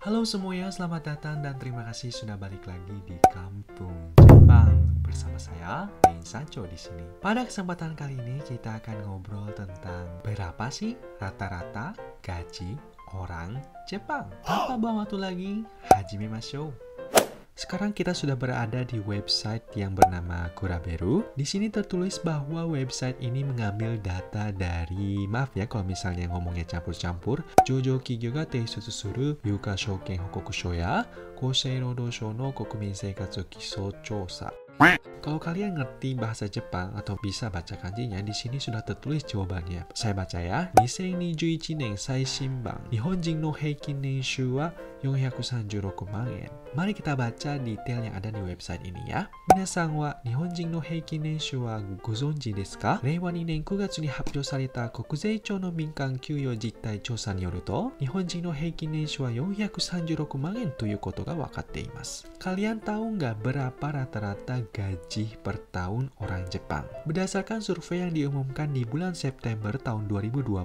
Halo semuanya, selamat datang dan terima kasih sudah balik lagi di Kampung Jepang bersama saya, Rin Sancho di sini. Pada kesempatan kali ini kita akan ngobrol tentang berapa sih rata-rata gaji orang Jepang. Tanpa buang waktu lagi, hajimemashou. Sekarang kita sudah berada di website yang bernama Kuraberu. Di sini tertulis bahwa website ini mengambil data dari, maaf ya kalau misalnya ngomongnya campur-campur, Jojo Kigyo ga teisutsu suru Yuka Shouken Hokokusho ya Kousei Roudou no Kokumin Seikatsu Kiso Chousa. Kalau kalian ngerti bahasa Jepang atau bisa baca kanjinya, di sini sudah tertulis jawabannya. Saya baca ya. 2021年最新版日本人の平均年収は436万円。Mari kita baca detail yang ada di website ini ya. 皆さんは日本人の平均年収はご存知ですか？令和2年9月に発表された国税庁の民間給与実態調査によると、日本人の平均年収は436万円ということが分かっています。Kalian tahu nggak berapa rata-rata gaji per tahun orang Jepang? Berdasarkan survei yang diumumkan di bulan September tahun 2020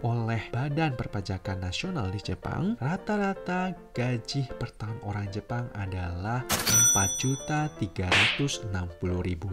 oleh Badan Perpajakan Nasional di Jepang, rata-rata gaji per tahun orang Jepang adalah 4.360.000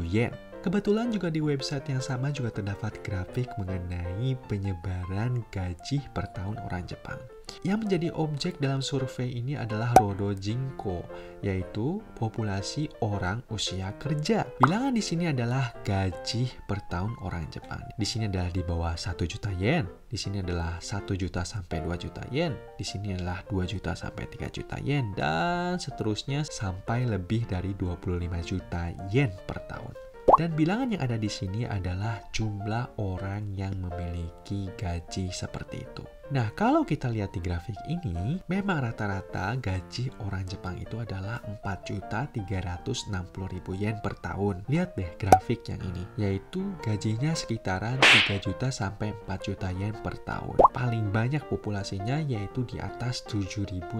yen. Kebetulan juga di website yang sama juga terdapat grafik mengenai penyebaran gaji per tahun orang Jepang. Yang menjadi objek dalam survei ini adalah Rodo Jinko, yaitu populasi orang usia kerja. Bilangan di sini adalah gaji per tahun orang Jepang. Di sini adalah di bawah 1 juta yen, di sini adalah 1 juta sampai 2 juta yen, di sini adalah 2 juta sampai 3 juta yen, dan seterusnya sampai lebih dari 25 juta yen per tahun. Dan bilangan yang ada di sini adalah jumlah orang yang memiliki gaji seperti itu. Nah, kalau kita lihat di grafik ini, memang rata-rata gaji orang Jepang itu adalah 4.360.000 yen per tahun. Lihat deh grafik yang ini, yaitu gajinya sekitaran 3 juta sampai 4 juta yen per tahun. Paling banyak populasinya yaitu di atas 7.500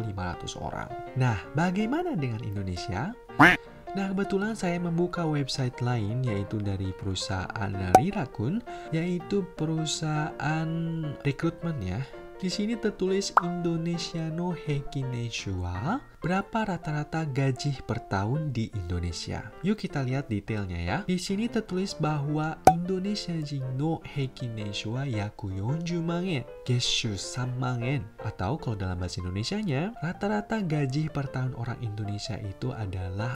orang. Nah, bagaimana dengan Indonesia? Nah, kebetulan saya membuka website lain yaitu dari perusahaan Rirakun, yaitu perusahaan rekrutmen ya. Di sini tertulis Indonesia no heikin nenshu wa, berapa rata-rata gaji per tahun di Indonesia. Yuk kita lihat detailnya ya. Di sini tertulis bahwa Indonesia jin no heikin nenshu wa yaku 40 man yen, geshu 3 man yen. Atau kalau dalam bahasa Indonesianya, rata-rata gaji per tahun orang Indonesia itu adalah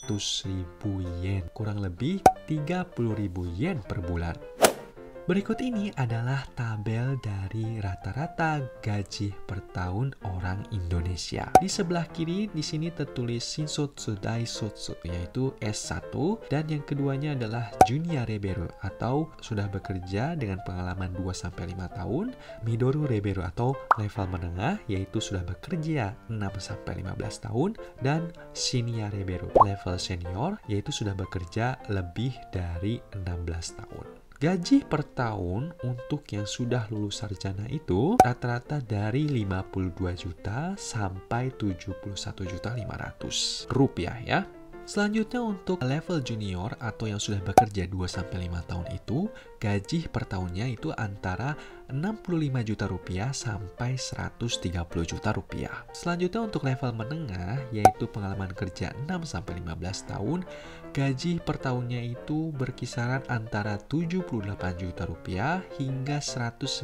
400.000 yen, kurang lebih 30.000 yen per bulan. Berikut ini adalah tabel dari rata-rata gaji per tahun orang Indonesia. Di sebelah kiri di sini tertulis Shinsotsu Daisotsu, yaitu S1, dan yang keduanya adalah Junior Rebero atau sudah bekerja dengan pengalaman 2-5 tahun, Midoru Rebero atau level menengah yaitu sudah bekerja 6-15 tahun, dan Senior Rebero level senior yaitu sudah bekerja lebih dari 16 tahun. Gaji per tahun untuk yang sudah lulus sarjana itu rata-rata dari 52 juta sampai 71.500.000 rupiah ya. Selanjutnya untuk level junior atau yang sudah bekerja 2-5 tahun itu, gaji per tahunnya itu antara 65 juta rupiah sampai 130 juta rupiah. Selanjutnya untuk level menengah yaitu pengalaman kerja 6-15 tahun, gaji per tahunnya itu berkisaran antara 78 juta rupiah hingga 195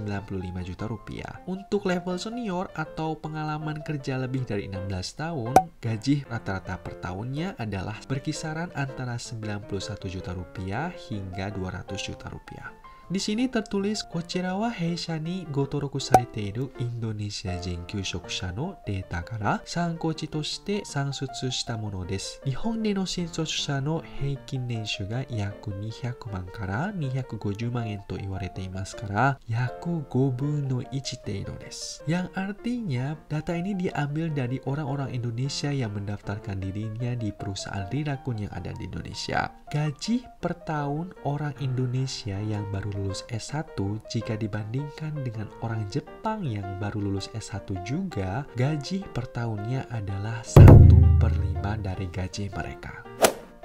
juta rupiah. Untuk level senior atau pengalaman kerja lebih dari 16 tahun, gaji rata-rata per tahunnya adalah berkisaran antara 91 juta rupiah hingga 200 juta rupiah. Di sini tertulis Kochira wa heisha ni go toroku sareteiru Indonesia jin kyushokusha no data kara sankouchi toshite sansutsu shita mono desu. Nihon de no shinshokusha no heikin nenshu ga yaku 200 man kara 250 man yen to iwarete imasu kara yaku 5 分の1 teido desu. Yang artinya data ini diambil dari orang-orang Indonesia yang mendaftarkan dirinya di perusahaan Rirakun yang ada di Indonesia. Gaji per tahun orang Indonesia yang baru lulus S1 jika dibandingkan dengan orang Jepang yang baru lulus S1 juga, gaji per tahunnya adalah 1/5 dari gaji mereka.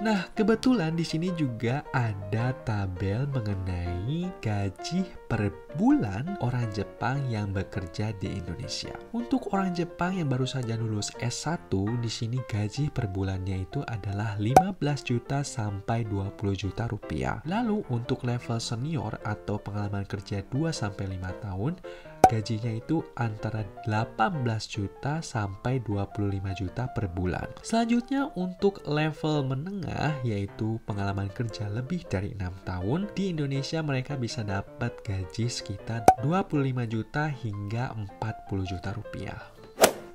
Nah, kebetulan di sini juga ada tabel mengenai gaji per bulan orang Jepang yang bekerja di Indonesia. Untuk orang Jepang yang baru saja lulus S1, di sini gaji per bulannya itu adalah 15 juta sampai 20 juta rupiah. Lalu untuk level senior atau pengalaman kerja 2 sampai 5 tahun, gajinya itu antara 18 juta sampai 25 juta per bulan. Selanjutnya untuk level menengah yaitu pengalaman kerja lebih dari 6 tahun, di Indonesia mereka bisa dapat gaji sekitar 25 juta hingga 40 juta rupiah.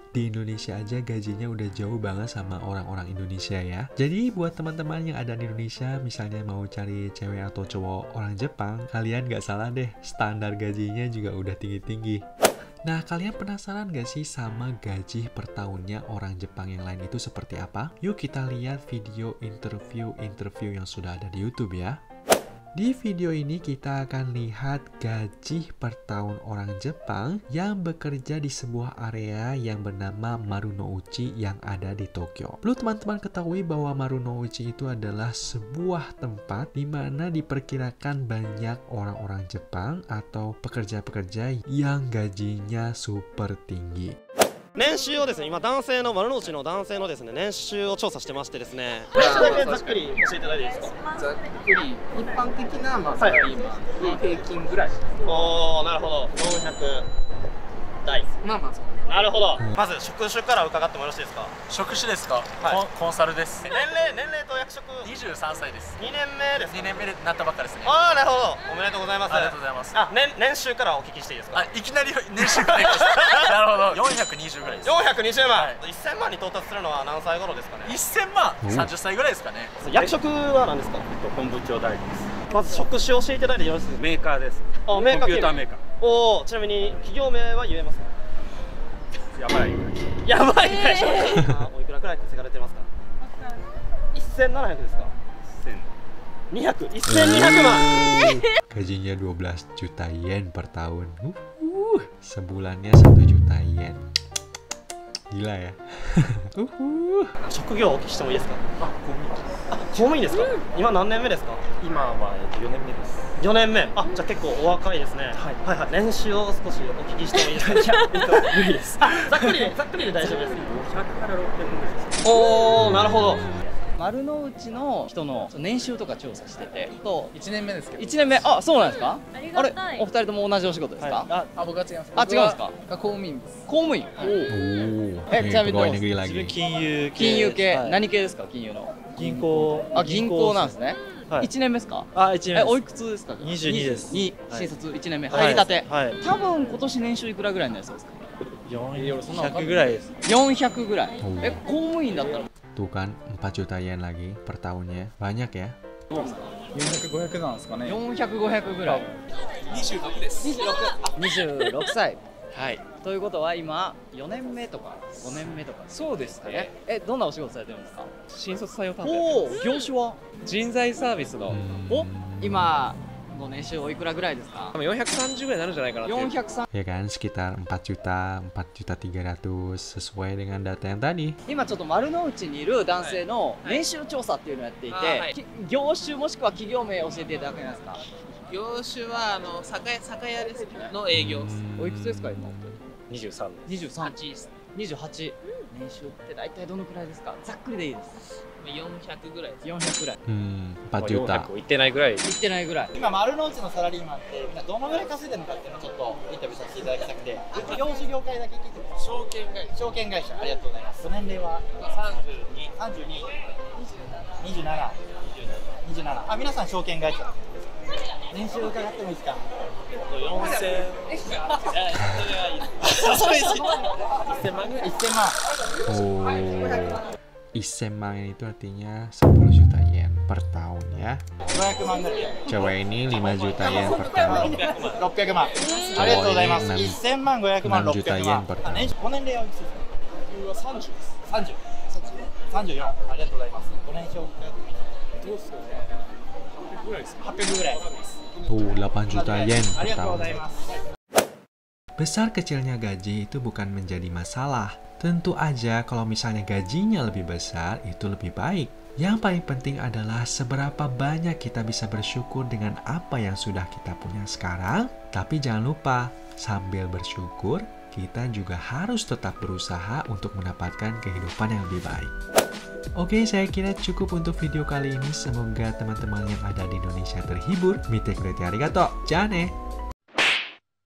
Di Indonesia aja gajinya udah jauh banget sama orang-orang Indonesia ya. Jadi buat teman-teman yang ada di Indonesia, misalnya mau cari cewek atau cowok orang Jepang, kalian gak salah deh, standar gajinya juga udah tinggi-tinggi. Nah, kalian penasaran gak sih sama gaji per tahunnya orang Jepang yang lain itu seperti apa? Yuk kita lihat video interview yang sudah ada di YouTube ya. Di video ini kita akan lihat gaji per tahun orang Jepang yang bekerja di sebuah area yang bernama Marunouchi yang ada di Tokyo. Perlu teman-teman ketahui bahwa Marunouchi itu adalah sebuah tempat di mana diperkirakan banyak orang-orang Jepang atau pekerja-pekerja yang gajinya super tinggi. 年収をですね、今男性の丸の内の男性のですね、年収を調査してましてですね。これだけざっくり教えていただいていいですか。ざっくり一般的なサラリーマンの平均ぐらい。おお、なるほど。400台。まあそう。なるほど。まず職種から伺ってもよろしいですか。職種ですか、はいコンサルです。年齢と役職。23歳です。2年目ですか。2年目になったばっかですね。ああ、なるほど。おめでとうございます。ありがとうございます。あ、年収からお聞きしていいですか。いきなり年収からいきましたなるほど、420ぐらいです。420万、はい、1000万に到達するのは何歳頃ですかね。1000万、30歳ぐらいですかね。役職は何ですか。本部長代理です。まず職種を教えていただいてよろしいですか。メーカーです。あ、メーカー。コンピューターメーカー。おお、ちなみに企業名は言えますか。やばい。やばい会社。おいくらくらい稼がれてますか。1700ですか。1200万。Gajinya 12 juta yen per tahun. Sebulannya 1 juta yen. Gila ya. 職業をお聞きしてもいいですか。公務員ですか。今何年目ですか。今は4年目です。4年目。あ、じゃあ結構お若いですね。はいはい。年収を少しお聞きしてもいいですか。無理です。ざっくりで大丈夫です。500から600です。おお、なるほど。丸の内の人の年収とか調査してて、と1年目ですけど。1年目、あ、そうなんですか。ありがたい。お二人とも同じお仕事ですか。あ、僕は違います。あ、違うんですか。公務員です。公務員。ちなみにどうですか。自分金融系、何系ですか。金融の銀行。あ、銀行なんですね。1年目ですか。あ、1年目。おいくつですか。22です。新卒1年目入りたて。多分今年年収いくらぐらいになりそうですか。400ぐらいです。400ぐらい。公務員だったら。Tuh kan 4 juta yen lagi per tahunnya. Banyak ya. 400、500なんですかね。400、500ぐらい。26です。26歳。はい。ということは今4年目とか5年目とか。そうですね。どんなお仕事されてるんですか。新卒採用担当。業種は人材サービスの。今の年収おいくらぐらいですか。多分430ぐらいになるんじゃないかなって。430。Ya kan, sekitar 4 juta 300 sesuai dengan data yang tadi. 今ちょっと丸の内にいる男性の年収調査っていうのをやっていて、業種もしくは企業名を教えていただけますか。業種は酒屋ですの営業です。おいくつですか今。23です。28。年収って大体どのくらいですか。ざっくりでいいです。400ぐらいです。400ぐらい。4 juta。いってないぐらい。いってないぐらい。今丸の内のサラリーマンってみんなどのぐらい稼いでるのかっていうのをちょっとインタビューさせていただきたくて、業種業界だけ聞いても。証券会社。ありがとうございます。ご年齢は32、27。あ、皆さん証券会社。年収伺ってもいいですか。4000。そうです。1000万ぐらい。1000万。1000 itu artinya 10 juta yen per tahun ya. 500万ぐらい。 Cewek ini 5 juta yen per tahun. 600万。ありがとうございます。1000万、500万、600万。ご年齢はおいくつですか。30です。34。ありがとうございます。ご年少。どうですかね。800ぐらい。 Tuh 8 juta yen あり per がとうご tahun. ざいます。 Besar kecilnya gaji itu bukan menjadi masalah, Tentu aja kalau misalnya gajinya lebih besar, itu lebih baik. Yang paling penting adalah seberapa banyak kita bisa bersyukur dengan apa yang sudah kita punya sekarang. Tapi jangan lupa, sambil bersyukur, kita juga harus tetap berusaha untuk mendapatkan kehidupan yang lebih baik. Oke, saya kira cukup untuk video kali ini. Semoga teman-teman yang ada di Indonesia terhibur. Mite kurete arigato. Jane!